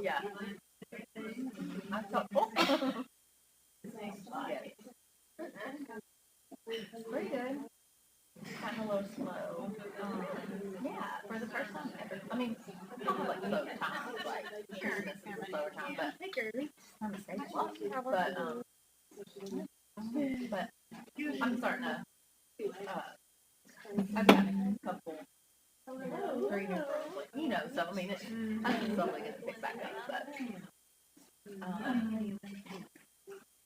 Yeah. That's helpful. Pretty good. Kind of a little slow. Yeah, for the first time ever. I mean, I have like slow times, like this is a slower time, but but I'm starting to. I've got a couple, three new girls, like So I mean, I'm slowly gonna pick back up, but.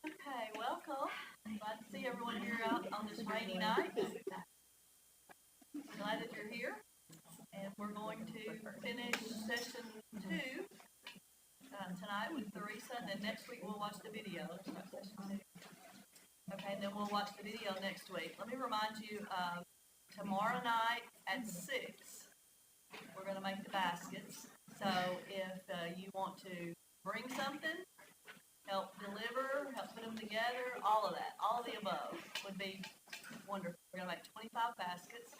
Okay, welcome. Glad to see everyone here out on this rainy night. Glad that you're here. And we're going to finish session 2 tonight with Theresa, and then next week we'll watch the video. Okay, and then we'll watch the video next week. Let me remind you, tomorrow night at 6, we're going to make the baskets. So if you want to bring something, help deliver, help put them together, all of that, all of the above would be wonderful. We're going to make 25 baskets.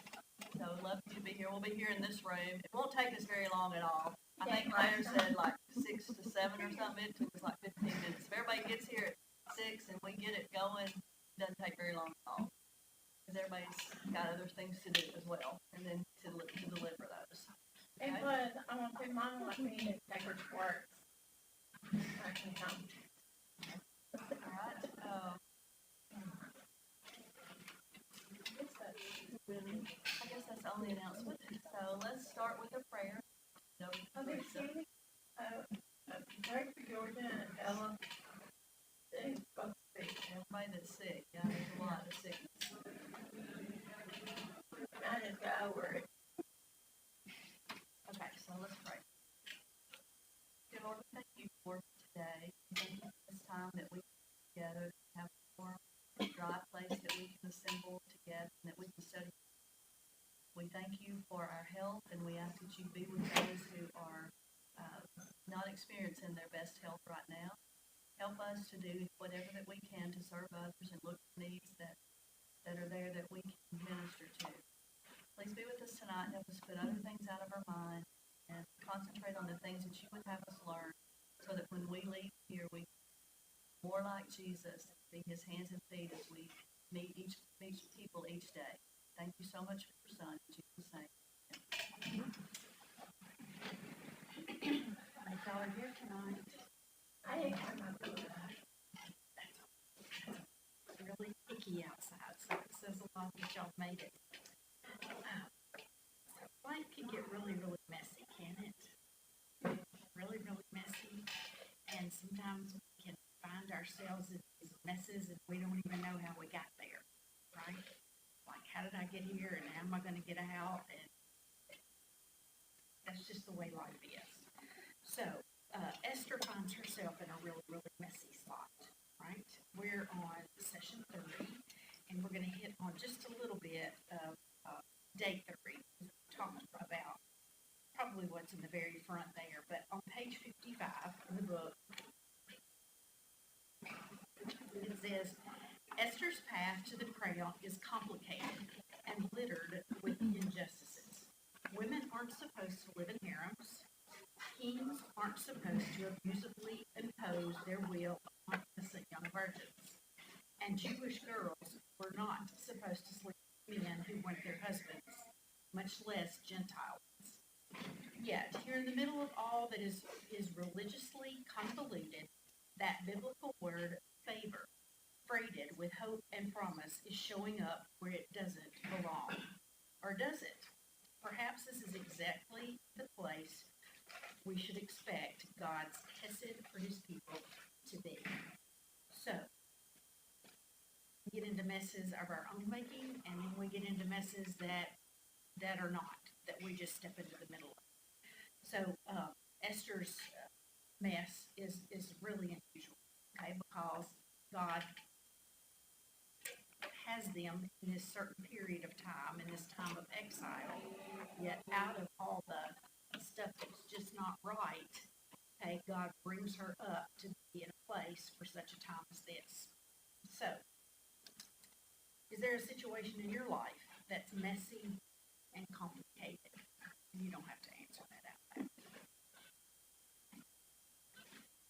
So I'd love for you to be here. We'll be here in this room. It won't take us very long at all. I think Claire said like 6 to 7 or something. It took us like 15 minutes. If everybody gets here at 6 and we get it going, it doesn't take very long at all. Because everybody's got other things to do as well. And then to deliver those. Okay? And but I want to say, Mom wants me to take her to work. I can come. All right. I guess that's the only announcement. So let's start with a prayer. Okay, Sandy. Pray for Georgia and Ella. Everybody that's sick. Yeah, there's a lot of sickness. I just got over it. Okay, so let's pray. Dear Lord, we thank you for today. Thank you for this time that we can together have a dry place that we can assemble together and that we can study. We thank you for our health, and we ask that you be with those who are not experiencing their best health right now. Help us to do whatever that we can to serve others and look for needs that are there that we can minister to. Please be with us tonight and help us put other things out of our mind and concentrate on the things that you would have us learn so that when we leave here, we more like Jesus, be his hands and feet as we meet each people each day. Thank you so much for your son. In Jesus' name. Y'all are here tonight. I didn't have my food. It's really icky outside, so it says a lot that y'all made it. Life can get really, really messy, can it? Really, really messy. And sometimes we can find ourselves in these messes and we don't even know how we got there, right? Like, how did I get here and how am I going to get out? And that's just the way life is. So, Esther finds herself in a really, really messy spot, right? We're on session 3, and we're going to hit on just a little bit of day 3. We're talking about probably what's in the very front there, but on page 55 in the book, it says, Esther's path to the crown is complicated and littered with injustices. Women aren't supposed to live in harems. Kings aren't supposed to abusively impose their will on innocent young virgins. And Jewish girls were not supposed to sleep with men who weren't their husbands, much less Gentile ones. Yet, here in the middle of all that is religiously convoluted, that biblical word favor, freighted with hope and promise, is showing up where it doesn't belong. Or does it? Perhaps this is exactly the place we should expect God's hesed for his people to be. So, we get into messes of our own making, and then we get into messes that are not, that we just step into the middle of. So, Esther's mess is really unusual, okay, because God has them in this certain period of time, in this time of exile, yet out of all the stuff that's just not right, okay, God brings her up to be in a place for such a time as this. So, is there a situation in your life that's messy and complicated? You don't have to answer that out loud.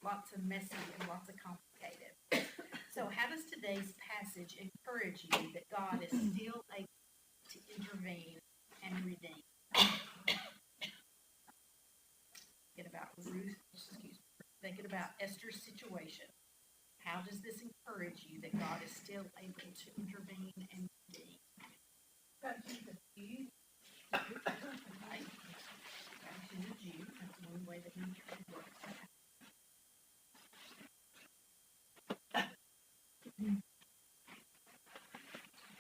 lots of messy and lots of complicated. So how does today's passage encourage you that God is still able to intervene and redeem? Thinking about Esther's situation. How does this encourage you that God is still able to intervene and redeem? Because she's a Jew. Right? She's a Jew. That's one way that he works.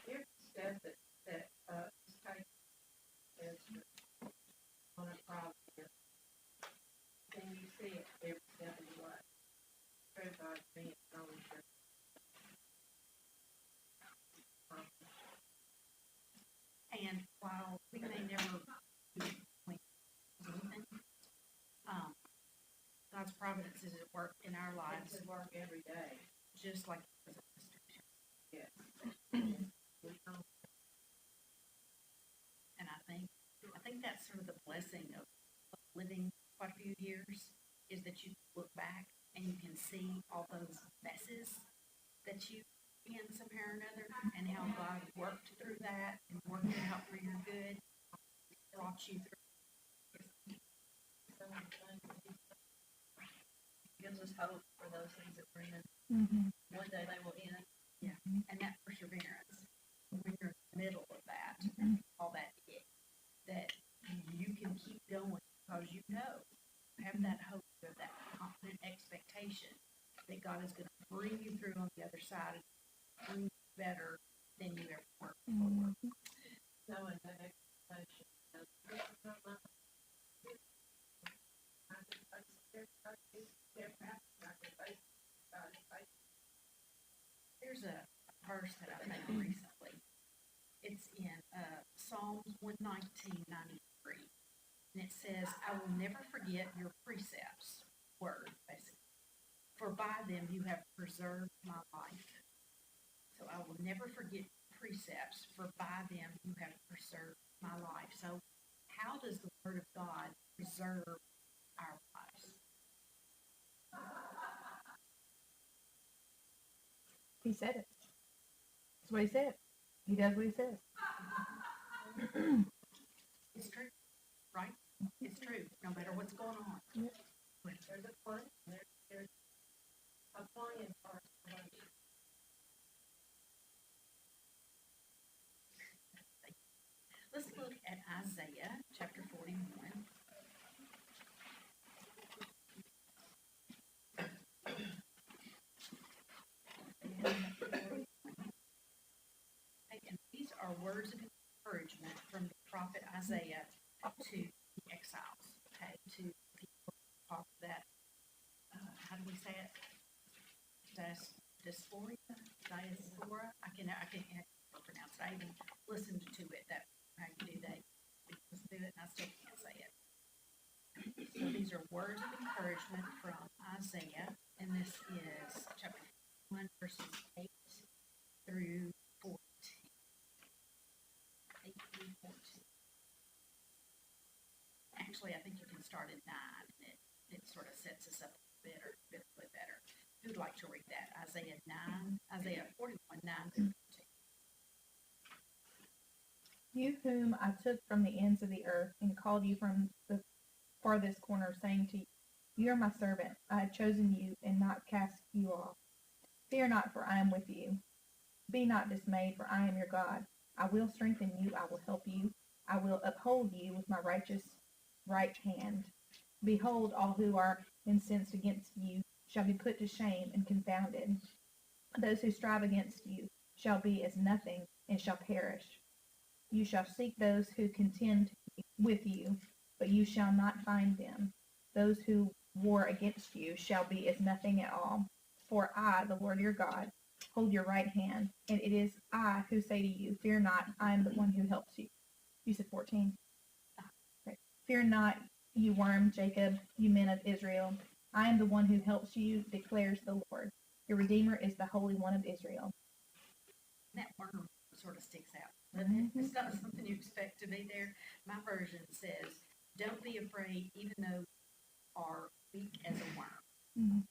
Here's the stuff that is taken as on a problem. Then you see it every step of the way. True God being known for. And while we may never be anything, God's providence is at work in our lives, It's at work every day. just like it was at Esther. Yes. And I think that's sort of the blessing of living quite a few years, is that you look back and you can see all those messes that you in somehow or another, and how God worked through that and worked it out for your good, brought you through. Some of the things that he Gives us hope for those things that we're in. Mm-hmm. One day they will end. And that perseverance, when you're in the middle of that, all that hit, that you can keep going because you know, have that hope, of that confident expectation that God is going to bring you through on the other side and bring you better than you ever were before. knowing that expectation. There's a verse that I found recently. It's in Psalms 119:93. And it says, I will never forget your precepts, word, basically. For by them you have preserved my life. So I will never forget precepts, for by them you have preserved my life. So how does the word of God preserve our lives? He said it. That's what he said. He does what he says. It's true, right? It's true, no matter what's going on. There's a plan, there's a plan for us. Let's look at Isaiah chapter 41. And these are words of encouragement from the prophet Isaiah to the exiles, okay, to people of that, how do we say it? Diaspora? I can't pronounce it. I even listened to it that I could do that. Listen to it and I still can't say it. So these are words of encouragement from Isaiah, and this is chapter 1, verses 8 through 14. 8 through 14. Actually, I think you can start at 9, and it sort of sets us up better. Who'd like to read that? Isaiah 41, 9 through 14. You whom I took from the ends of the earth and called you from the farthest corner, saying to you, you are my servant. I have chosen you and not cast you off. Fear not, for I am with you. Be not dismayed, for I am your God. I will strengthen you. I will help you. I will uphold you with my righteous right hand. Behold, all who are incensed against you shall be put to shame and confounded. Those who strive against you shall be as nothing and shall perish. You shall seek those who contend with you, but you shall not find them. Those who war against you shall be as nothing at all. For I, the Lord your God, hold your right hand, and it is I who say to you, fear not, I am the one who helps you. You said 14. Okay. Fear not, you worm, Jacob, you men of Israel. I am the one who helps you, declares the Lord. Your Redeemer is the Holy One of Israel. That worm sort of sticks out, doesn't it? It's not something you expect to be there. My version says, don't be afraid, even though you are weak as a worm.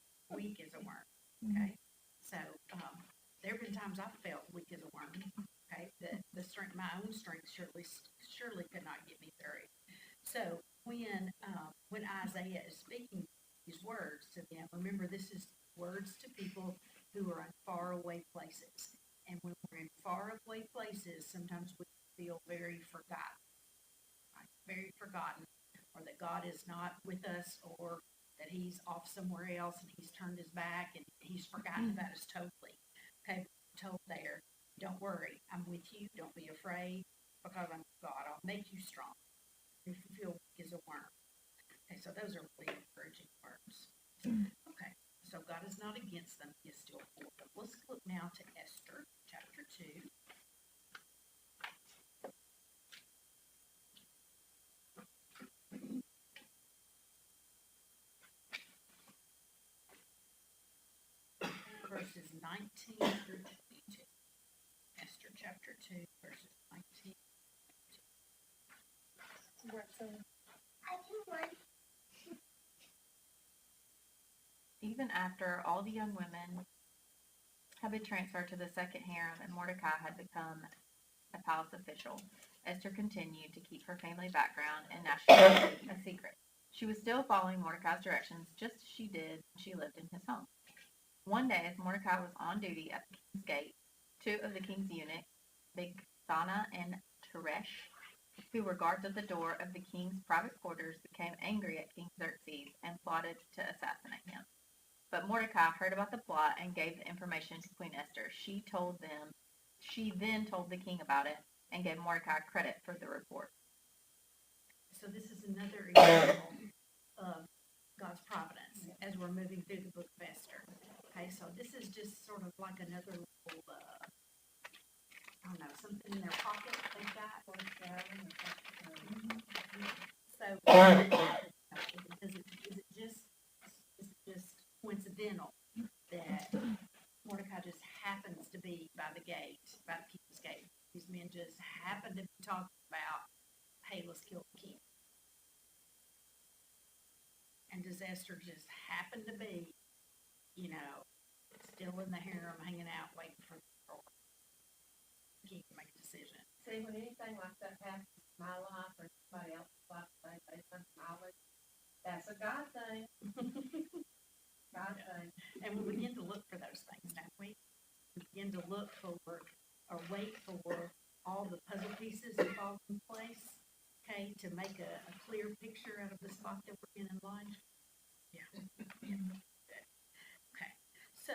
surely could not get me through. So when Isaiah is speaking these words to them, remember this is words to people who are in faraway places. And when we're in faraway places, sometimes we feel very forgotten, right? Very forgotten, or that God is not with us, or that he's off somewhere else and he's turned his back and he's forgotten about us totally. Okay, we're told there, don't worry, I'm with you, don't be afraid, because I'm God, I'll make you strong. If you feel weak as a worm. Okay, so those are really encouraging words. Okay, so God is not against them, he is still for them. Let's look now to Esther, chapter 2. Verses 19 through 22. Esther chapter 2, verses 19. Even after all the young women had been transferred to the second harem and Mordecai had become a palace official, Esther continued to keep her family background and nationality a secret. She was still following Mordecai's directions just as she did when she lived in his home. One day, as Mordecai was on duty at the king's gate, two of the king's eunuchs, Bigthana and Teresh, who were guards at the door of the king's private quarters, became angry at King Xerxes and plotted to assassinate him. But Mordecai heard about the plot and gave the information to Queen Esther. She then told the king about it and gave Mordecai credit for the report. So this is another example of God's providence as we're moving through the book of Esther. Okay, so this is just sort of like another little, I don't know, something in their pocket they've got. So is it just coincidental that Mordecai just happens to be by the gate, by the king's gate? These men just happen to be talking about, hey, let's kill the king. And does Esther just happen to be, still in the harem, hanging out, waiting for the king to make a decision? See, when anything like that happens in my life or somebody else's life, they knowledge, that's a God thing. God thing. And we begin to look for those things, don't we? We begin to look for or wait for all the puzzle pieces to fall in place, okay, to make a clear picture out of the spot that we're in life. Yeah. Okay. So,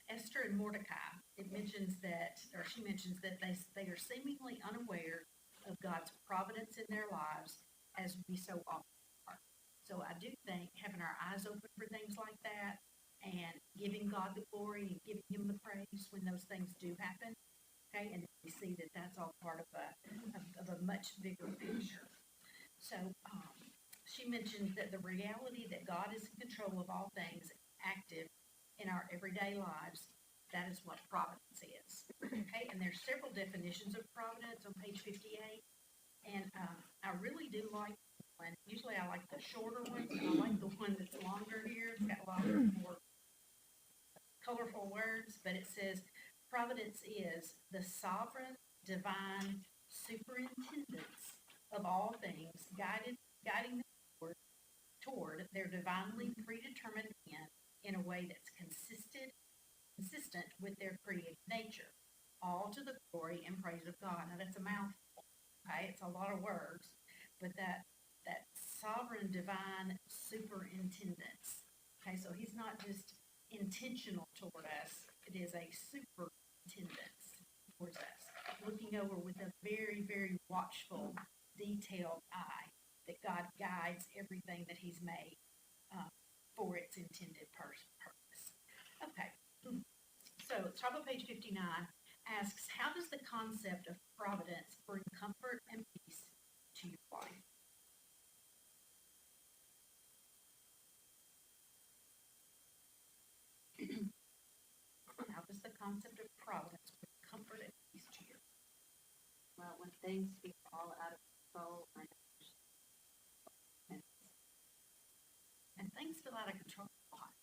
Esther and Mordecai, she mentions that they are seemingly unaware of God's providence in their lives, as we so often are. So I do think having our eyes open for things like that and giving God the glory and giving him the praise when those things do happen, okay, and we see that that's all part of a much bigger picture. So she mentioned that the reality that God is in control of all things active in our everyday lives, that is what providence is. Okay, and there's several definitions of providence on page 58, and I really do like one. Usually I like the shorter ones, and I like the one that's longer here. It's got a lot more colorful words, but it says providence is the sovereign divine superintendence of all things, guiding them toward their divinely predetermined end in a way that's consistent with their creative nature, all to the glory and praise of God. Now that's a mouthful, okay? It's a lot of words, but that sovereign divine superintendence, okay? So he's not just intentional toward us, it is a superintendence towards us, looking over with a very, very watchful, detailed eye, that God guides everything that he's made for its intended purpose. Okay, so top of page 59 asks, how does the concept of providence bring comfort and peace to your life? How does the concept of providence bring comfort and peace to your life? Well, when things seem all out of control, and things feel out of control a lot.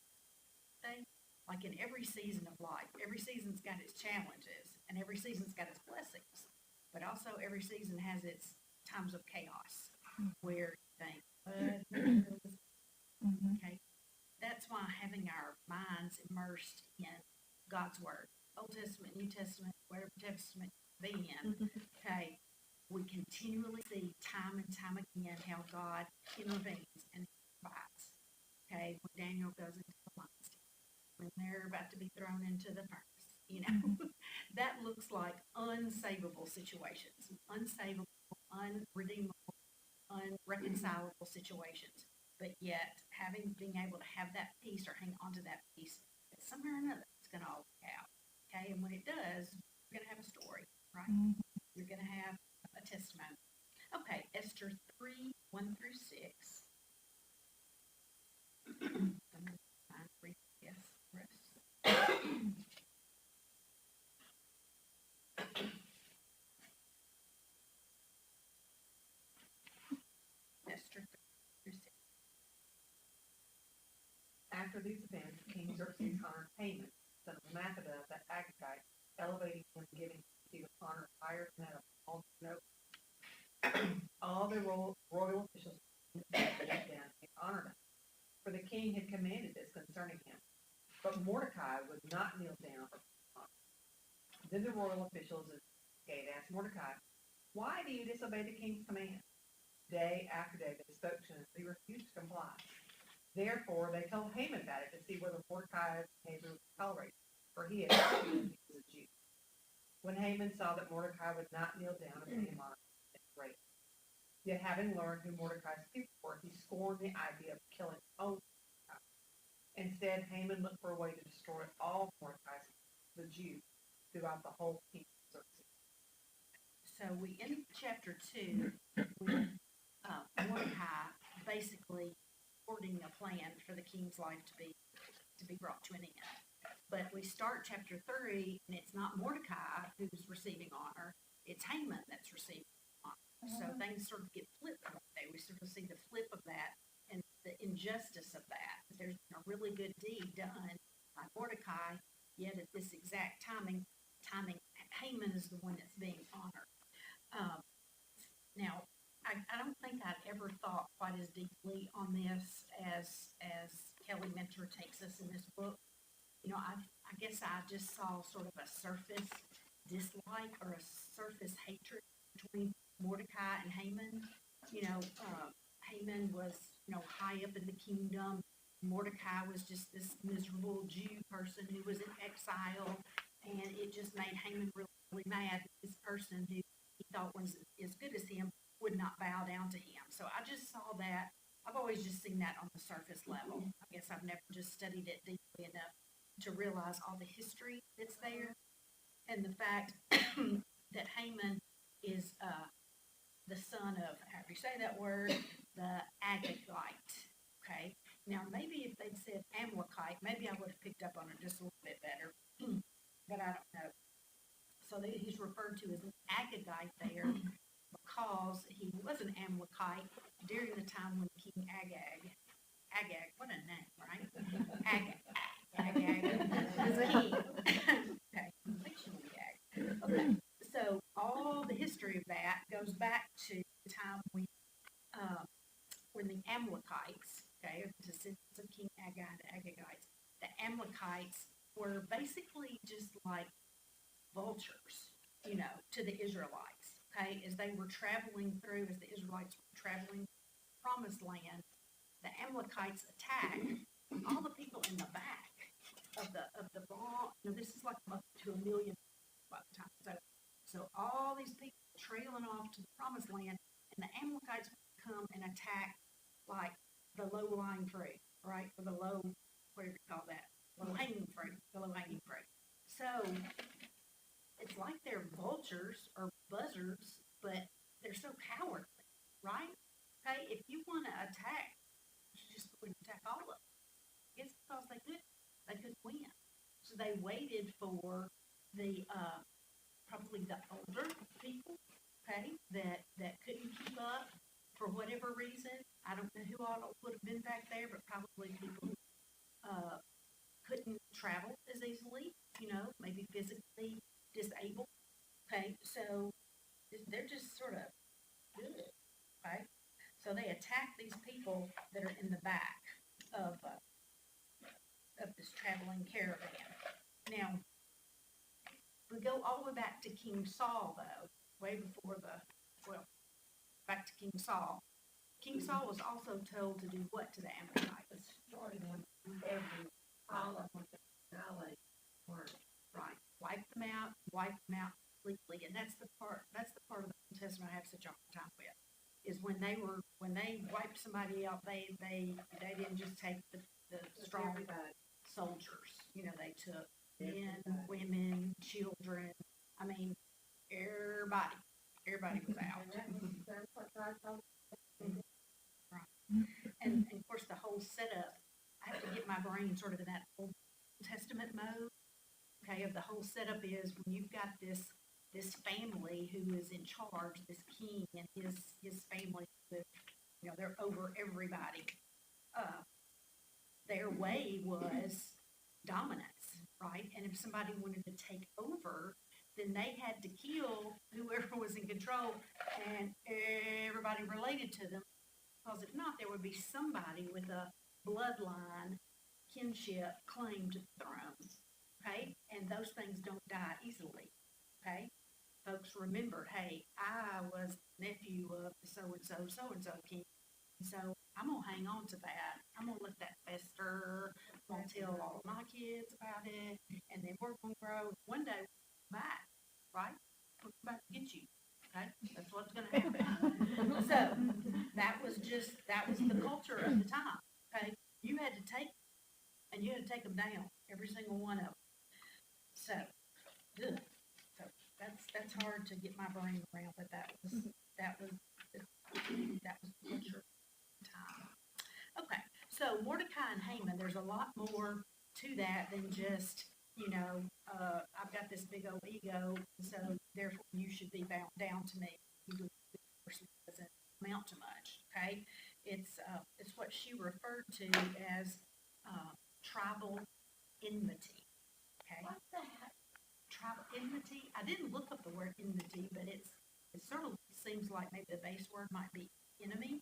Okay? Like in every season of life, every season's got its challenges, and every season's got its blessings. but also every season has its times of chaos Mm. where you think, what in the world is Mhm. okay? That's why having our minds immersed in God's Word, Old Testament, New Testament, whatever Testament you be in, okay, we continually see time and time again how God intervenes and provides. Okay, when Daniel goes into the lion's den, when they're about to be thrown into the furnace, that looks like unsavable situations, unsavable, unredeemable, unreconcilable situations. But yet, being able to have that peace or hang on to that peace, that somewhere or another it's going to all work out. Okay, and when it does, you're going to have a story, right? Mhm. You're going to have a testimony. Okay, Esther 3, 1 through 6. I'm going to find 3, yes, rest. Esther 3 through 6. After these events, King Xerxes honored Haman, son of Mattatha, the Agagite, elevating him and giving him a seat of honor higher than that of all the nobles. All the royal officials sat down and honored him, for the king had commanded this concerning him. But Mordecai would not kneel down for honor. Then the royal officials of the gate asked Mordecai, "Why do you disobey the king's command?" Day after day they spoke to him, but he refused to comply. Therefore, they told Haman about it to see whether Mordecai's behavior was tolerated, for he had told them he was a Jew. When Haman saw that Mordecai would not kneel down and pay him honor, he was great. Yet, having learned who Mordecai's people were, he scorned the idea of killing his own Mordecai. Instead, Haman looked for a way to destroy all Mordecai's, the Jews, throughout the whole kingdom of Xerxes. So we end chapter 2 with Mordecai basically hoarding a plan for the king's life to be brought to an end. But we start chapter 3, and it's not Mordecai who's receiving honor; it's Haman that's receiving honor. So things sort of get flipped one day. We sort of see the flip of that and the injustice of that. There's been a really good deed done by Mordecai, yet at this exact timing, Haman is the one that's being honored. Now, I don't think I'd ever thought quite as deeply on this as Kelly Mentor takes us in this book. I guess I just saw sort of a surface dislike or a surface hatred between Mordecai and Haman. Haman was, high up in the kingdom. Mordecai was just this miserable Jew person who was in exile, and it just made Haman really, really mad. This person who he thought was as good as him would not bow down to him. So I just saw that. I've always just seen that on the surface level. I guess I've never just studied it deeply enough to realize all the history that's there and the fact that Haman is the son of, however you say that word, the Agagite. Okay. Now, maybe if they'd said Amalekite, maybe I would have picked up on it just a little bit better, but I don't know. So he's referred to as an Agagite there because he was an Amalekite during the time when King Agag, what a name, right? Agag was a king. Okay, okay. So all the history of that goes back to the time when the Amalekites, okay, the descendants of King Agag, the Agagites, the Amalekites were basically just like vultures, to the Israelites. Okay, as they were traveling through, as the Israelites were traveling the Promised Land, the Amalekites attacked all the people in the back of the ball. This is like up to 1 million by the time. So all these people trailing off to the Promised Land, and the Amalekites would come and attack like the low-lying fruit, right? Or the low, what do you call that? Low-hanging fruit. The low-hanging fruit. So it's like they're vultures or buzzards, but they're so cowardly, right? Okay, if you want to attack, you just go and attack all of them. It's because they could win. So they waited for the probably the older people, okay, that couldn't keep up for whatever reason. I don't know who all would have been back there, but probably people who couldn't travel as easily, maybe physically disabled. Okay, so people that are in the back of this traveling caravan. Now, we go all the way back to King Saul, though, way before back to King Saul. King Saul was also told to do what to the Amalekites? Destroy them, all of them, annihilate, or Right, wipe them out completely, and that's the part of the Old Testament I have such a hard time with, is when they wiped somebody out, they didn't just take the strong everybody. soldiers, they took men, women, children, I mean, everybody was out. That's what God told And of course, the whole setup, I have to get my brain sort of in that Old Testament mode. Okay, of the whole setup is when you've got this family who is in charge, this king and his family, they're over everybody. Their way was dominance, right? And if somebody wanted to take over, then they had to kill whoever was in control and everybody related to them. Because if not, there would be somebody with a bloodline, kinship, claim to the throne, okay? And those things don't die easily, okay? Folks remember, hey, I was nephew of the so-and-so king, so I'm going to hang on to that. I'm going to let that fester. I'm going to tell all of my kids about it, and then we're going to grow. One day, we'll come back, right? We'll come back to get you. Okay, that's what's going to happen. So that was the culture of the time. Okay, you had to take them down, every single one of them. So, ugh. So that's hard to get my brain around, but that was the culture of the time. Okay, so Mordecai and Haman, there's a lot more to that than just, I've got this big old ego, so therefore you should be bound down to me. The person doesn't amount to much, okay? It's what she referred to as tribal enmity, okay? What the heck? Tribal enmity, I didn't look up the word enmity, but it sort of seems like maybe the base word might be enemy.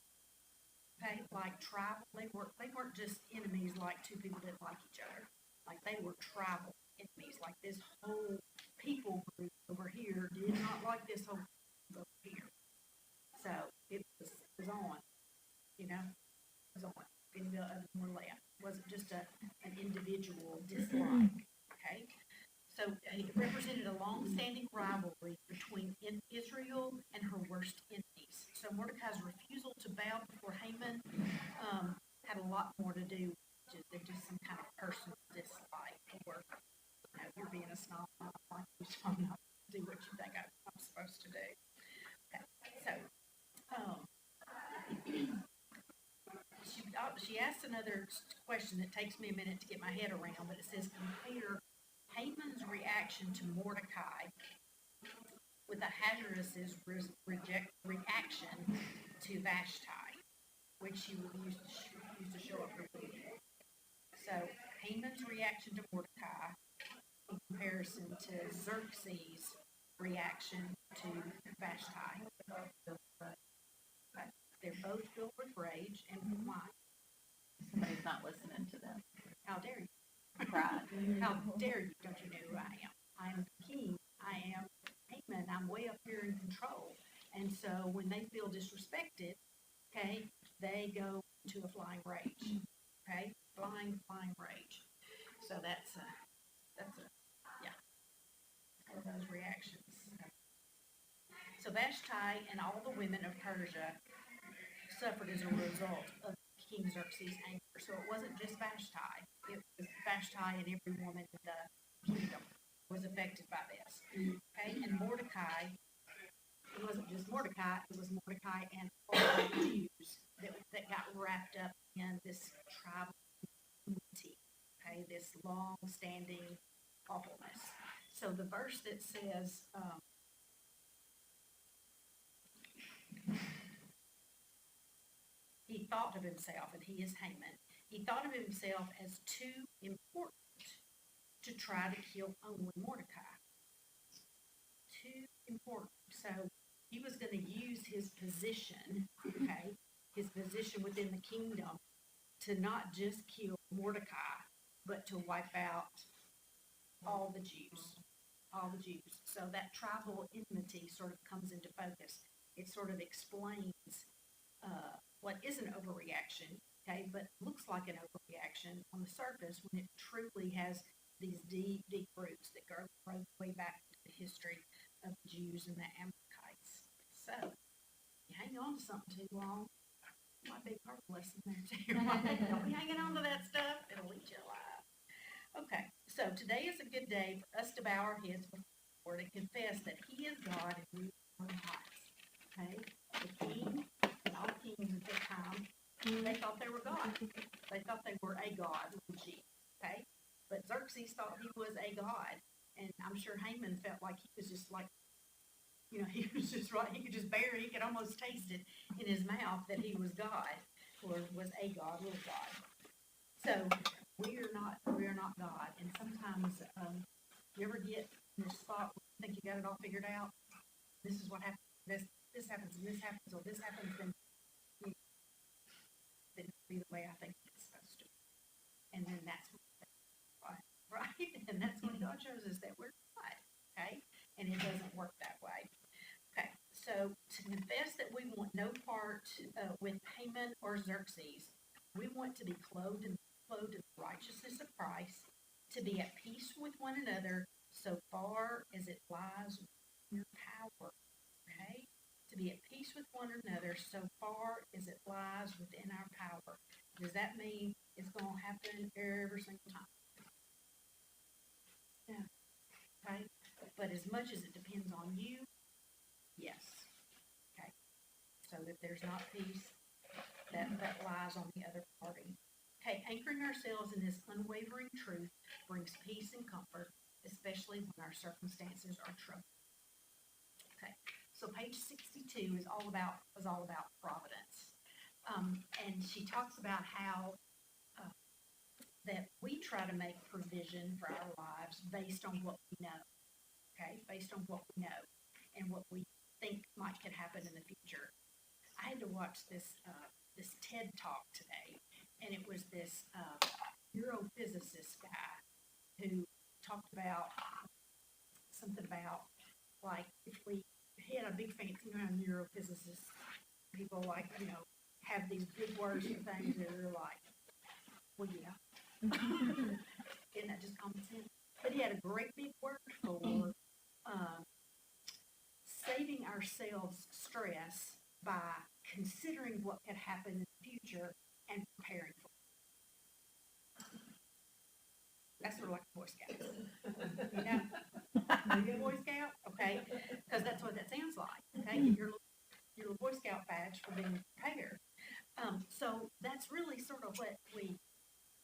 Okay, like tribal, they weren't just enemies like two people that like each other. Like they were tribal enemies. Like this whole people group over here did not like this whole group over here. So it was on, it was on. Didn't go up more left. It wasn't just an individual dislike. Okay, so it represented a long-standing rivalry between Israel and her worst enemies. So Mordecai's refusal to bow before Haman had a lot more to do than just some kind of personal dislike, or you're being a snob, I don't like you, so I'm not going to do what you think I'm supposed to do. Okay, so she asked another question that takes me a minute to get my head around, but it says compare Haman's reaction to Mordecai with Ahasuerus' reaction to Vashti, which she used to show up her food. So Haman's reaction to Mordecai in comparison to Xerxes' reaction to Vashti. They're both filled with rage, and why? Somebody's not listening to them. How dare you? Pride. How dare you? Don't you know who I am? I am the king. I am Haman. I'm way up here in control. And so when they feel disrespected, okay, they go into a flying rage. Okay, flying rage. So that's one of those reactions. So Vashti and all the women of Persia suffered as a result of King Xerxes' anger. So it wasn't just Vashti. It was Vashti and every woman in the kingdom was affected by this. Okay, and Mordecai, it wasn't just Mordecai, it was Mordecai and all the Jews that got wrapped up in this tribal unity, okay, this long-standing awfulness. So the verse that says, he thought of himself, and he is Haman, he thought of himself as too important to try to kill only Mordecai. Too important. So he was going to use his position, okay, his position within the kingdom to not just kill Mordecai, but to wipe out all the Jews. All the Jews. So that tribal enmity sort of comes into focus. It sort of explains what is an overreaction, okay, but looks like an overreaction on the surface when it truly has these deep, deep roots that go way back to the history of the Jews and the Amalekites. So, you hang on to something too long, might be part of the lesson there too. Don't be hanging on to that stuff, it'll eat you alive. Okay, so today is a good day for us to bow our heads before the Lord and confess that He is God and we are not. Okay, the king and all kings at that time, they thought they were God. They thought they were a god, legit. Okay, but Xerxes thought he was a god, and I'm sure Haman felt like he was just like, he was just right. He could just bear it. He could almost taste it in his mouth that he was God, or was a god, little god. So we are not God. And sometimes you ever get in your spot where you think you got it all figured out. This is what happens. This happens, and this happens, or this happens, and it didn't be the way I think it's supposed to. And then that's right? And that's when God shows us that we're God. Okay, and it doesn't work that way. Okay, so to confess that we want no part with Haman or Xerxes, we want to be clothed in the righteousness of Christ, to be at peace with one another so far as it lies within your power. Okay, to be at peace with one another so far as it lies within our power. Does that mean it's going to happen every single time? Yeah. Okay, but as much as it depends on you, yes. Okay, so if there's not peace, that lies on the other party. Okay, anchoring ourselves in this unwavering truth brings peace and comfort, especially when our circumstances are troubled. Okay, so page 62 is all about providence, and she talks about how that we try to make provision for our lives based on what we know. Okay, based on what we know and what we think could happen in the future. I had to watch this TED talk today, and it was this neurophysicist guy who talked about something about, like, if we had a big fancy neurophysicist, people have these big words for things that are like, well, yeah. Isn't that just common sense? But he had a great big word for saving ourselves stress by considering what could happen in the future and preparing for it. That's sort of like a Boy Scout. Are you a Boy Scout? Okay, because that's what that sounds like. Okay, get your little Boy Scout badge for being prepared. So that's really sort of what we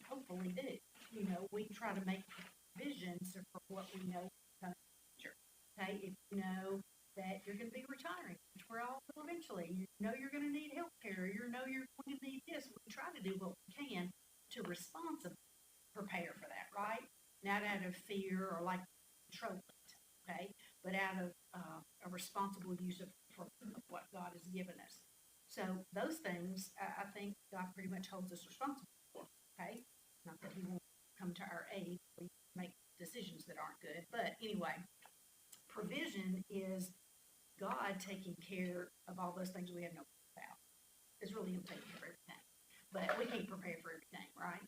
hopefully do. We try to make provisions for what we know in the future. Okay, if you know that you're going to be retiring, which we're all will eventually, you're going to need health care, you're going to need this. We try to do what we can to responsibly prepare for that, right? Not out of fear or like control it, okay? But out of a responsible use of what God has given us. So those things, I think God pretty much holds us responsible for, okay? Not that He won't come to our aid. We make decisions that aren't good. But anyway, provision is God taking care of all those things we have no clue about. It's really Him taking care of everything. But we can't prepare for everything, right?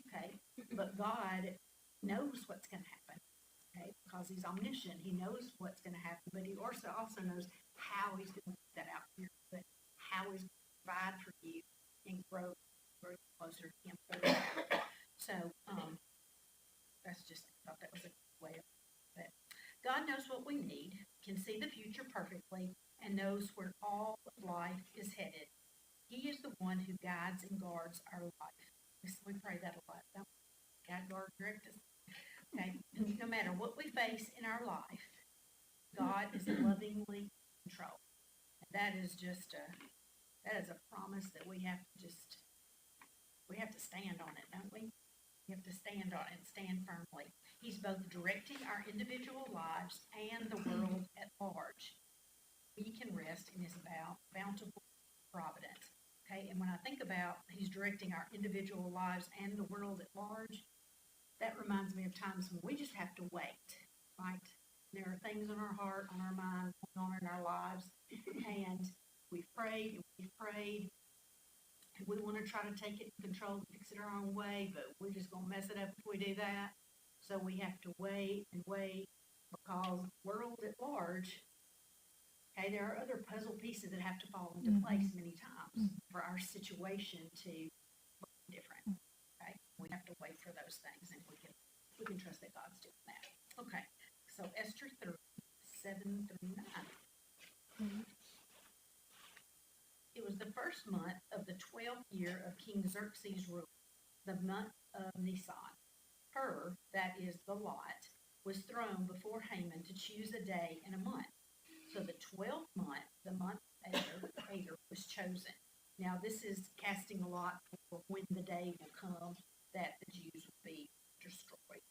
Okay? But God knows what's going to happen, okay? Because He's omniscient. He knows what's going to happen, but He also knows how He's going to put that out here, but how He's going to provide for you and grow closer to Him. So, I thought that was a good way of it. God knows what we need, can see the future perfectly, and knows where all of life is headed. He is the one who guides and guards our life. We pray that a lot, don't we? God, guard, direct us. Okay? No matter what we face in our life, God is lovingly in control. And that is a promise that we have to stand on it, don't we? We have to stand on it and stand firmly. He's both directing our individual lives and the world at large. We can rest in His bountiful providence. Okay, Okay, and when I think about he's directing our individual lives and the world at large, that reminds me of times when we just have to wait, right? There are things on our heart, on our mind, going on in our lives, and we've prayed and we've prayed, and we want to try to take it in control and fix it our own way, but we're just going to mess it up if we do that. So we have to wait and wait because the world at large, okay, there are other puzzle pieces that have to fall into place many times for our situation to look different. Okay, we have to wait for those things, and we can trust that God's doing that. Okay, so Esther 7 through 9. It was the first month of the 12th year of King Xerxes' rule, the month of Nisan. Her, that is the lot, was thrown before Haman to choose a day and a month. So the 12th month, the month Adar, was chosen. Now this is casting a lot for when the day will come that the Jews will be destroyed.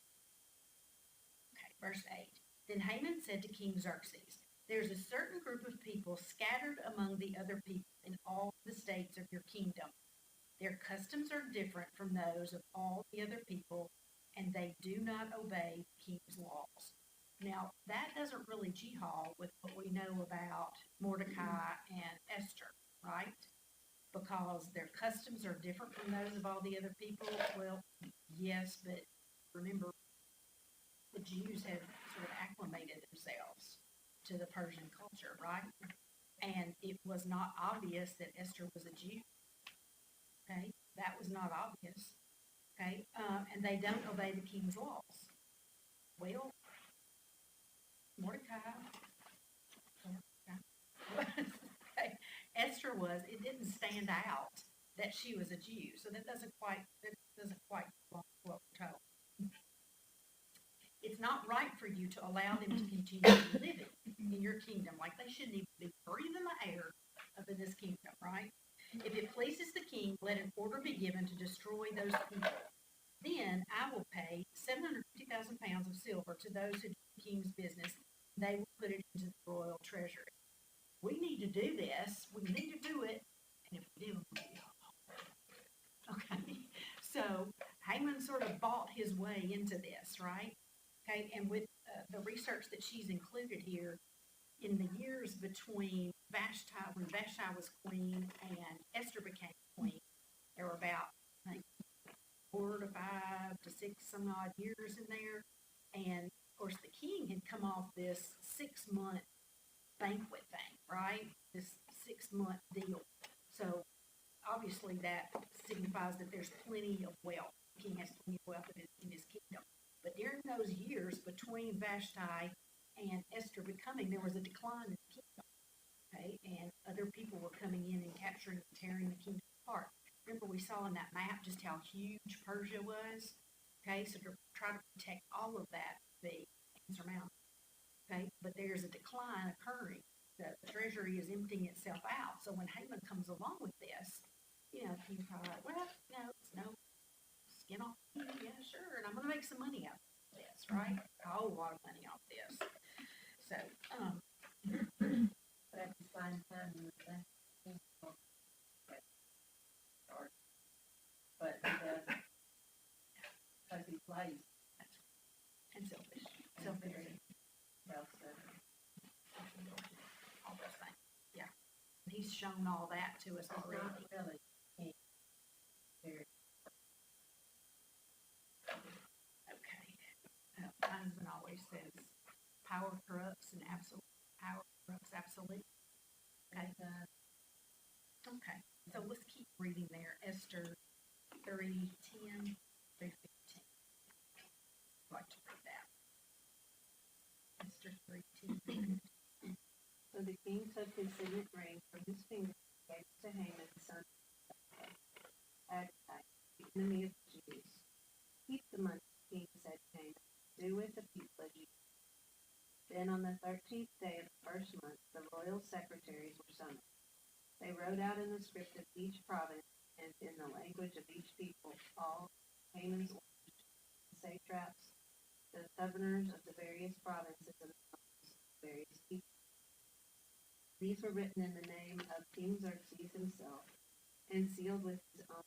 Okay, verse 8. Then Haman said to King Xerxes, "There's a certain group of people scattered among the other people in all the states of your kingdom. Their customs are different from those of all the other people, and they do not obey the king's laws." Now, that doesn't really jihad with what we know about Mordecai and Esther, right? Because their customs are different from those of all the other people. Well, yes, but remember, the Jews had sort of acclimated themselves to the Persian culture, right? And it was not obvious that Esther was a Jew. Okay, that was not obvious. Okay, and they don't obey the king's laws. Well, Mordecai. Okay. Esther was. It didn't stand out that she was a Jew, so that doesn't quite what we're told. It's not right for you to allow them to continue living in your kingdom like they shouldn't even be breathing the air up in this kingdom, right? If it pleases the king, let an order be given to destroy those people. Then I will pay 750,000 pounds of silver to those who do the king's business. They will put it into the royal treasury. We need to do this. We need to do it. And if we do, okay. So Haman sort of bought his way into this, right? Okay, and with the research that she's included here, in the years between Vashti, when Vashti was queen and Esther became queen, there were about, I think, 4 to 5 to 6 some odd years in there. And of course, the king had come off this 6-month banquet thing, right? This 6-month deal. So obviously that signifies that there's plenty of wealth. The king has plenty of wealth in his kingdom. But during those years between Vashti and Esther becoming, there was a decline in the kingdom. Okay, and other people were coming in and capturing and tearing the kingdom apart. Remember, we saw in that map just how huge Persia was. Okay, so to try to protect all of that would be insurmountable. Okay, but there's a decline occurring. The treasury is emptying itself out. So when Haman comes along with this, you know, he's probably like, well, it's no skin off. Yeah, sure, and I'm going to make some money out of this, right? A whole lot of money off this. So, But at the same time, you would think he's going to get started. But he doesn't. Because he's lazy. and selfish. And very self-centered. All those things. Yeah. And he's shown all that to us It's not already. really king. Very. Okay. My husband always says, power corrupts and absolute power corrupts absolute. Okay. Okay. So let's keep reading there. Esther 3:10 through 15. I'd like to read that. Esther 3:10. So the king took his signet ring from his finger and gave it to Haman, son of Agagite, the enemy of the Jews. Keep the money, the king said to Haman. Do with the people as you. Then on the 13th day of the first month, the royal secretaries were summoned. They wrote out in the script of each province and in the language of each people all Haman's orders, the satraps, the governors of the various provinces and the various people. These were written in the name of King Xerxes himself, and sealed with his own.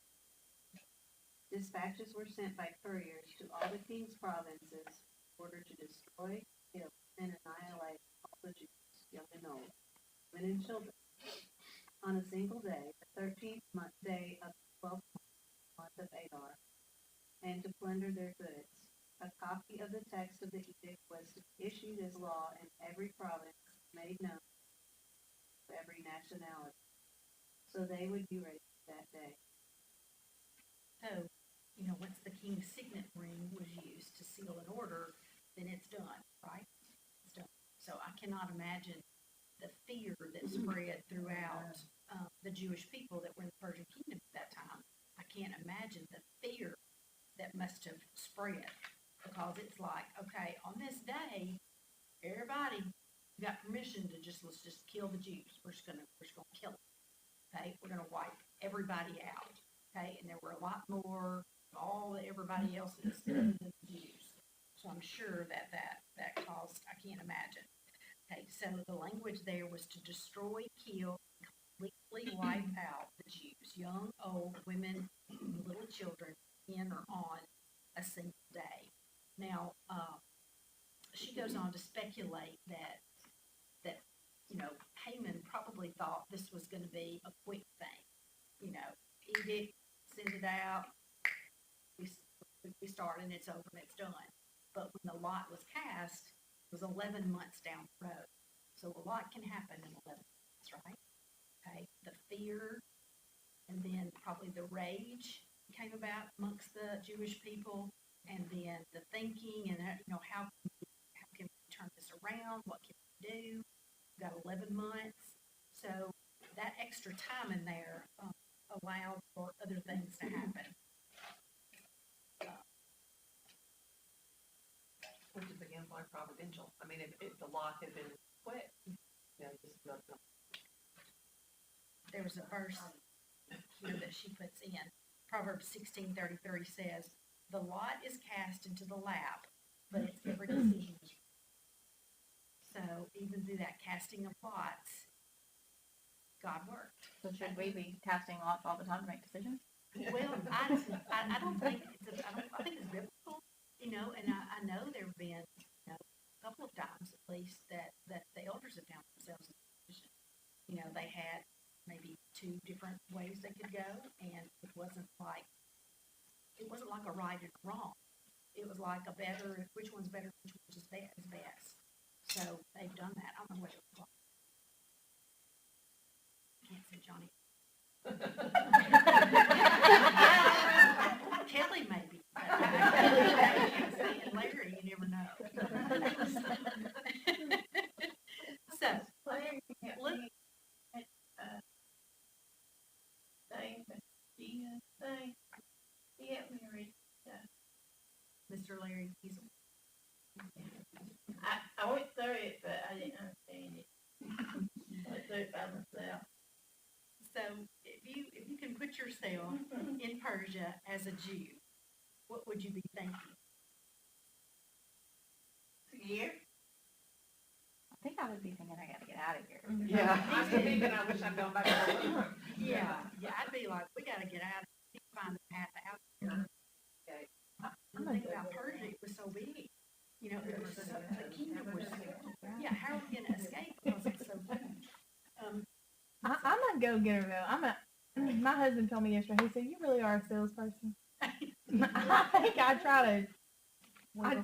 Dispatches were sent by couriers to all the king's provinces in order to destroy, kill, and annihilate all the Jews, young and old, women and children, on a single day, the 13th day of the 12th month of Adar, and to plunder their goods. A copy of the text of the edict was issued as law in every province, made known to every nationality, so they would be ready that day. So, once the king's signet ring was used to seal an order, then it's done, right? It's done. So I cannot imagine the fear that spread throughout the Jewish people that were in the Persian kingdom at that time. I can't imagine the fear that must have spread, because it's like, okay, on this day, everybody got permission to let's just kill the Jews. We're just gonna kill them. Okay, we're gonna wipe everybody out. Okay, and there were a lot more, everybody else's than the Jews. So I'm sure that caused, I can't imagine. Okay, so the language there was to destroy, kill, completely wipe out the Jews, young, old, women, little children, in or on a single day. Now, she goes on to speculate that Haman probably thought this was going to be a quick thing. Edict, send it out, we start and it's over and it's done. But when the lot was cast, it was 11 months down the road. So a lot can happen in 11 months, right? Okay, the fear, and then probably the rage came about amongst the Jewish people, and then the thinking, and how can we turn this around? What can we do? We've got 11 months, so that extra time in there allowed for other things to happen. Which is again why providential. I mean, if the lot had been quick, just nothing. There was a verse here that she puts in. Proverbs 16:33 says, "The lot is cast into the lap, but its every decision is right." So even through that casting of lots, God worked. So should we be casting lots all the time to make decisions? Well, I don't think I think it's biblical, and I know there have been a couple of times at least that the elders have found themselves in a position. They had maybe two different ways they could go, and it wasn't like a right and a wrong. It was like which one's better, which one is best. So they've done that. I don't know what it was like. I can't say Johnny. Kelly maybe. And Larry, you never know. So, Larry helped look, me at, thing, but Gina thing, he helped me read stuff. Mr. Larry Kiesel. I went through it, but I didn't understand it. I went through it by myself. So, if you can put yourself in Persia as a Jew, what would you be thinking? Here? I think I would be thinking I gotta get out of here. Yeah, I was thinking I wish I'd gone back to work. Yeah, I'd be like, we gotta get out of here, find a path out here. Okay. And the thing about Persia, it was so big. It was the kingdom was, how are we gonna escape because it's so huge? I'm a go-getter though. My husband told me yesterday, he said, "You really are a salesperson." I think I try to, I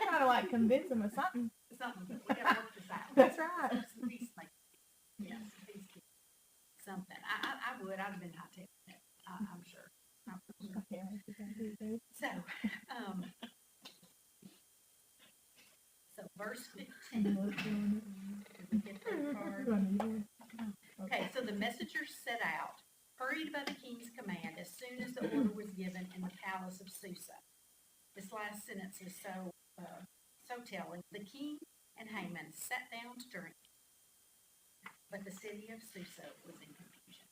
try to like convince him of something. Something, we gotta work this out. That's right. Some peacemaking. Yes, peacekeeping. Something. I'd have been hot taking it, I'm sure. So verse 15. Did we get that card? Okay, so the messengers set out, hurried by the king's command as soon as the order was given in the palace of Susa. This last sentence is so telling. The king and Haman sat down to drink, but the city of Susa was in confusion.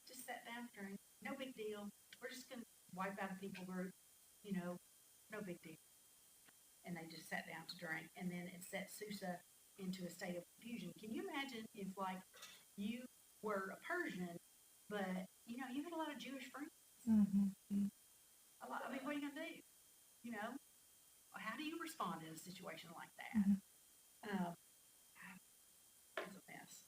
Just sat down to drink, no big deal. We're just going to wipe out a people group, no big deal. And they just sat down to drink, and then it set Susa into a state of confusion. Can you imagine if, like, you were a Persian but, you know, you had a lot of Jewish friends. Mm-hmm. A lot, I mean, what are you gonna do? You know, how do you respond in a situation like that? Mhm. It's a mess.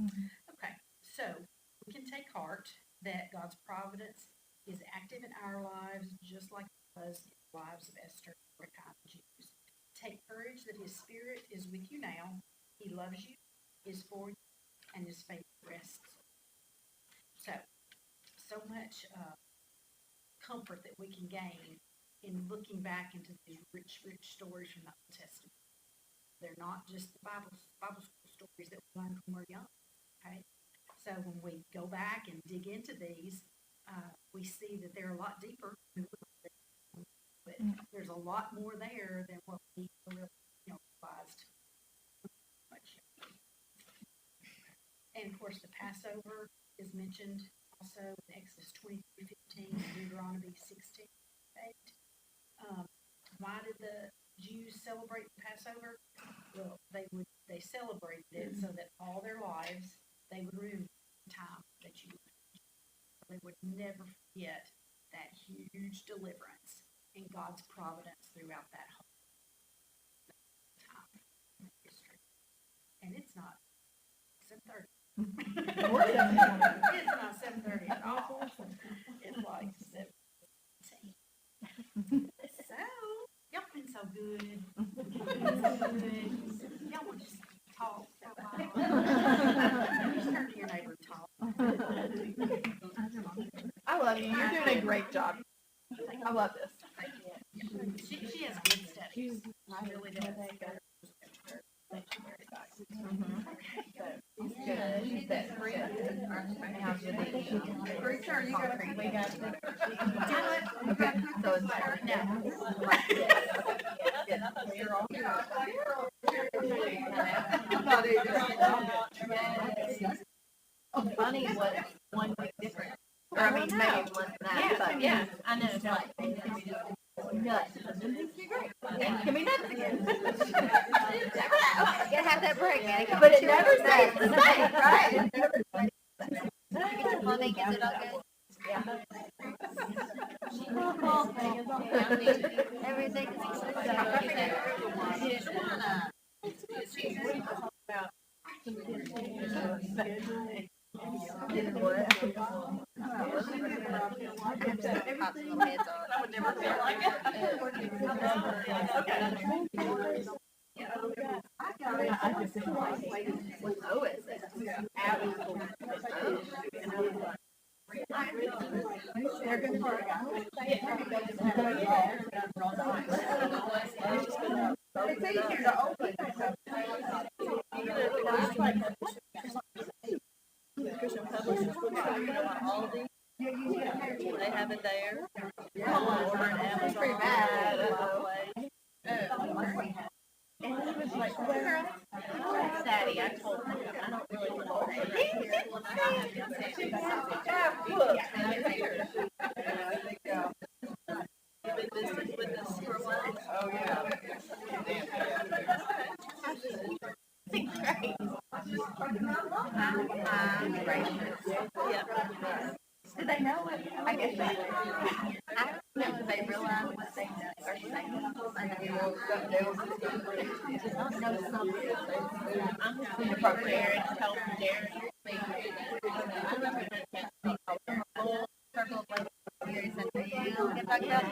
Mhm. Okay, so we can take heart that God's providence is active in our lives, just like it was in the lives of Esther, Mordecai, and the Jews. Take courage that His Spirit is with you now. He loves you, is for you, and His faith rests. So much comfort that we can gain in looking back into these rich, rich stories from the Old Testament. They're not just the Bible school stories that we learn when we're young. Okay, so when we go back and dig into these, we see that they're a lot deeper. But there's a lot more there than what we really, realized. And of course, the Passover is mentioned also in Exodus 23:15 and Deuteronomy 16:8. Why did the Jews celebrate the Passover? Well, they celebrated it so that all their lives they would remember the time that you lived. They would never forget that huge deliverance and God's providence throughout that whole time in history. And it's not 7:30. It's not 7:30 at all. It's like 7:17. So, y'all been so good. Y'all want to just talk for a while. Just turn to your neighbor and talk. I love you. You're doing a great job. I love this. She has good study. She really does. Funny what one big difference. Or I mean, maybe one that, but Yeah, I know. it's like nuts. It can be nuts again. Never know. You gotta have that break, man. But it never stays the same, right? It never stays the same. Plumbing, is it all good? Yeah. Everything is They have it there. It's pretty bad. Daddy, I told him, I don't really want Do they know it? I guess they do. I don't know if they realize what they are saying. Just not know something. I'm just going to prepare and tell Derek. I remember the whole circle of years and you get back up.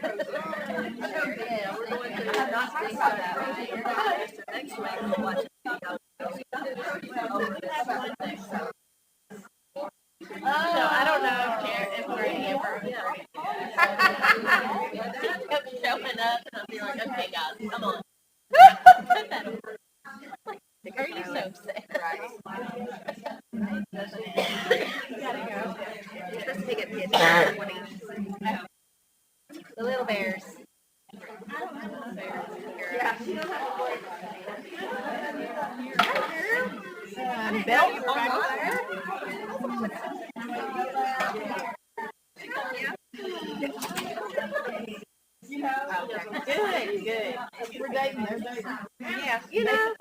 Yeah, we're going to not talk about that right next week. We'll watch it. So I don't know if Brady ever he kept showing up and I'll be like, okay guys, come on. Put that over. Are you so sick? Right. You gotta go. You're supposed to take a picture. The little bears. Yeah. Belt Good. We're dating. They're dating. Yeah, you know.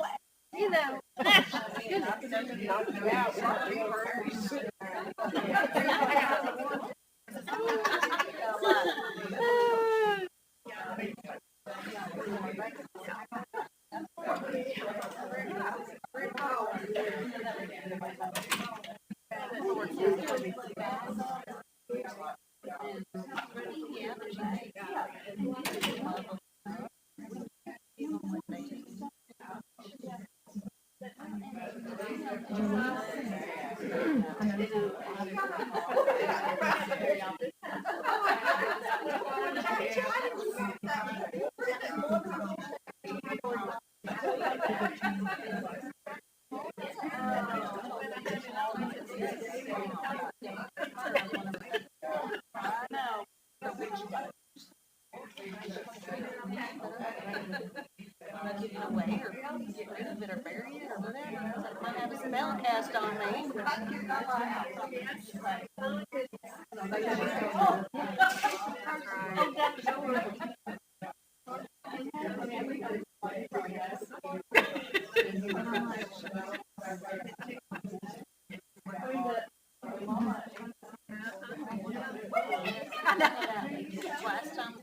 Spell cast on me. Last time.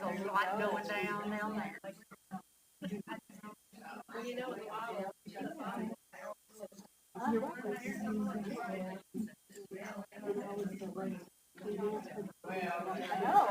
There's a lot going down there. I know.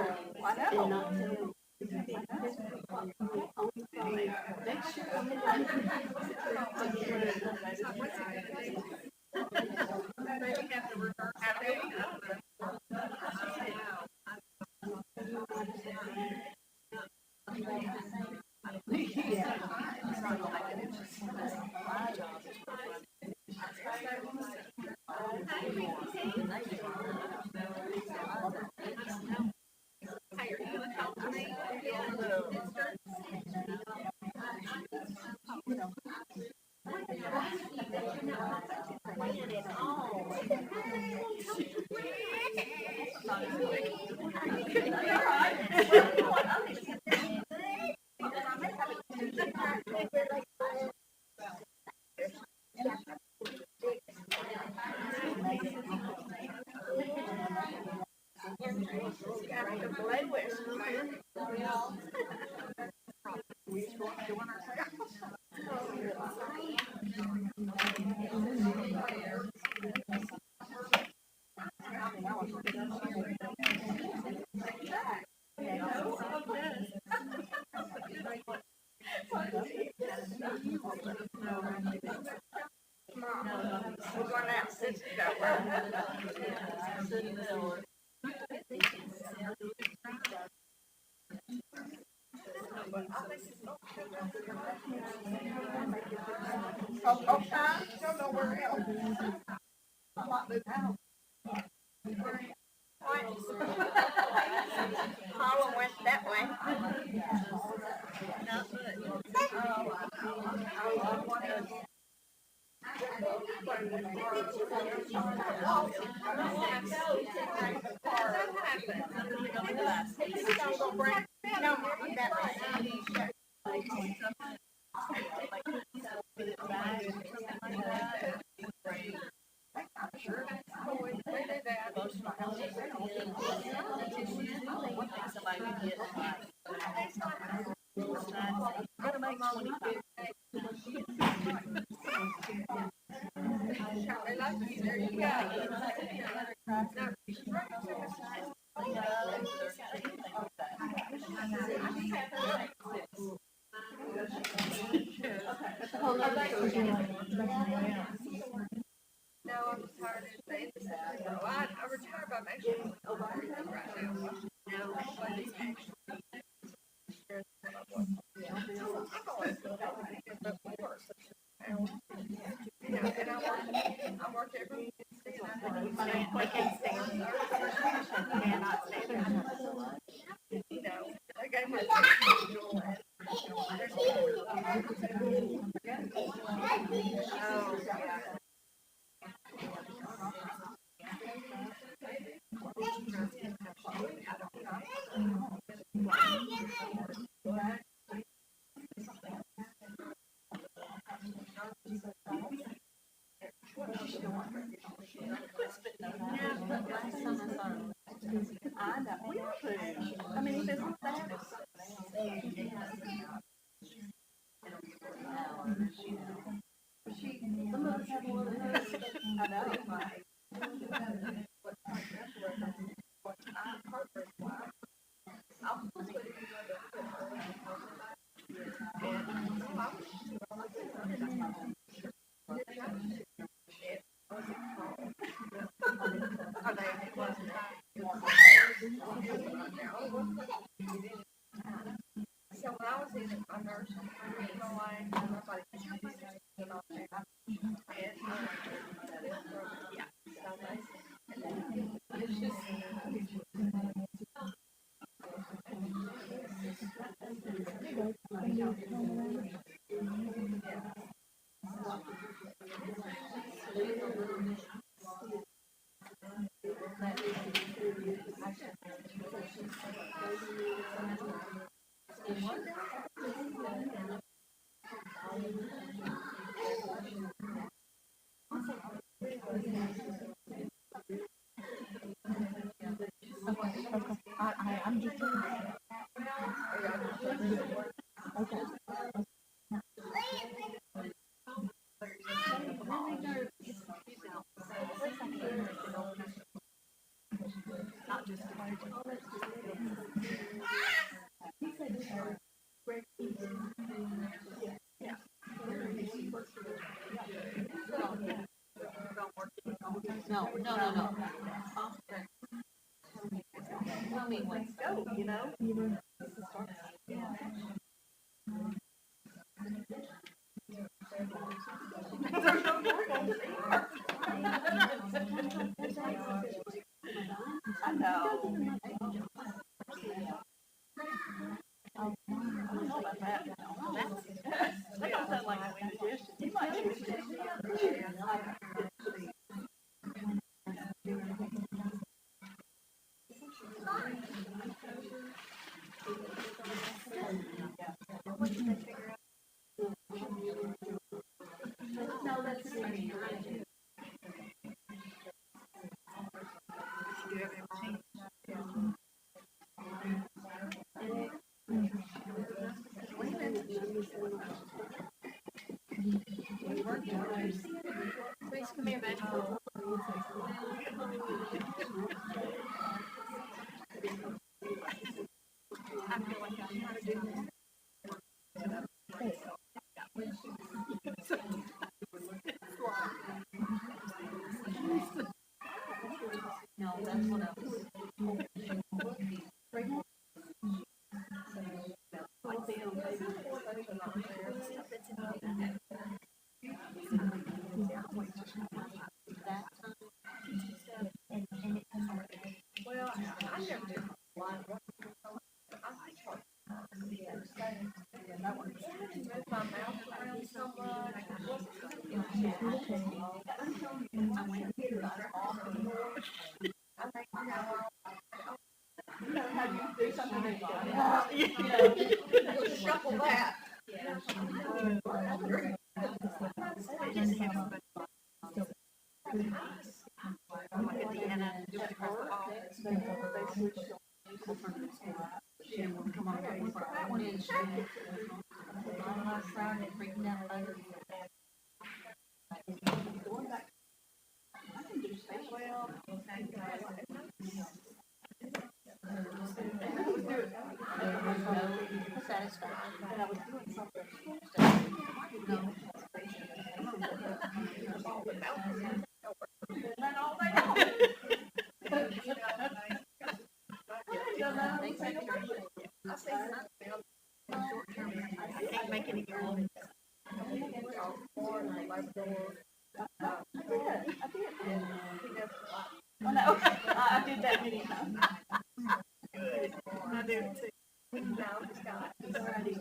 Paula went that way. I'm just. Okay. No. Tell me when to go, you know? I know. I don't know about that. That don't sound like a winning dish. You might do it. No, that's funny. Please come here, man. I feel like I know how to do this. No, that's what I was. Well, I never did. Move my mouth around so much. Do something that shuffle that. Like Indiana, do it across the hall. She didn't want to come on that one in. Last Friday, breaking down a letter. I can do well. Satisfied. But I was doing something. I can't make any good. Oh, no, I did that many times. I do it too. Now it's got, it's already.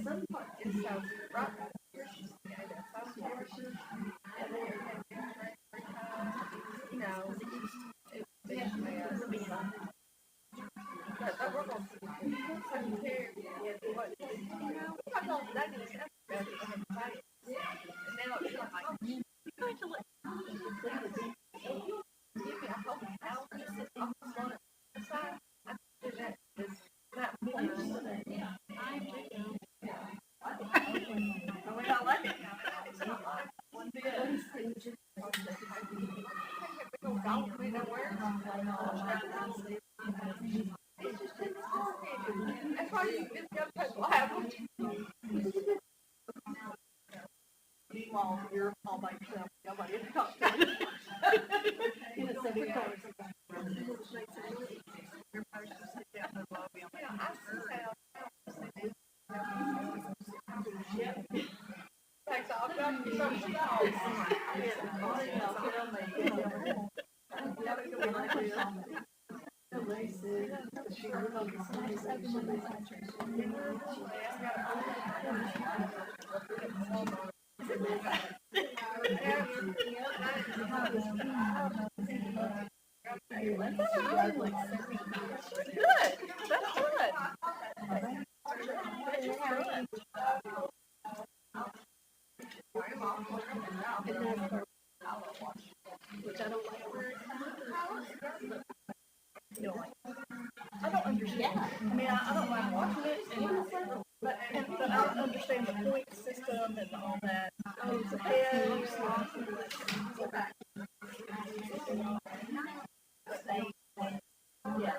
some part, it's so, right, here she's, that's some portion. And then, you know, it's basically but we're going to compare, what, you know, I'm going to, that is, and now it's like, you're going to look, give me a whole hour, just sit on the front side, I do that, is that point. We don't like it. It's not like one bit. We know where. That's why you just got to laugh. Meanwhile, you're all by yourself. Nobody to talk to. In a separate car. Yeah, I see how. Thanks, I'll grab you some stalls. Good, that's good. Which I don't like. I don't understand. I mean, I don't mind watching it, but I don't understand the point system and all that. Oh, it's a head. Yeah.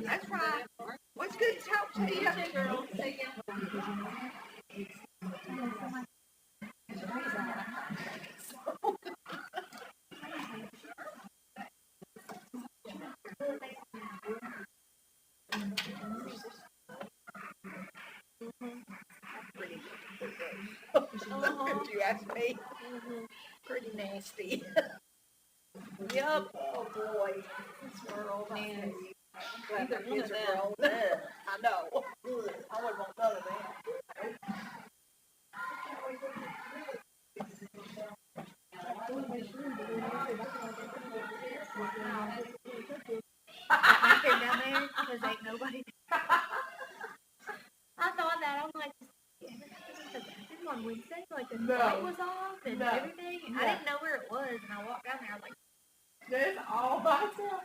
That's right. What's good to talk to you, girl? If you ask me, pretty nasty. Yep. Oh boy, this world, man. Either one of them. I know. I wouldn't want none of them. I came down there because ain't nobody. I thought that I'm like, this on Wednesday, like the light was off and everything. I didn't know where it was, and I walked down there. I was like, This all by itself.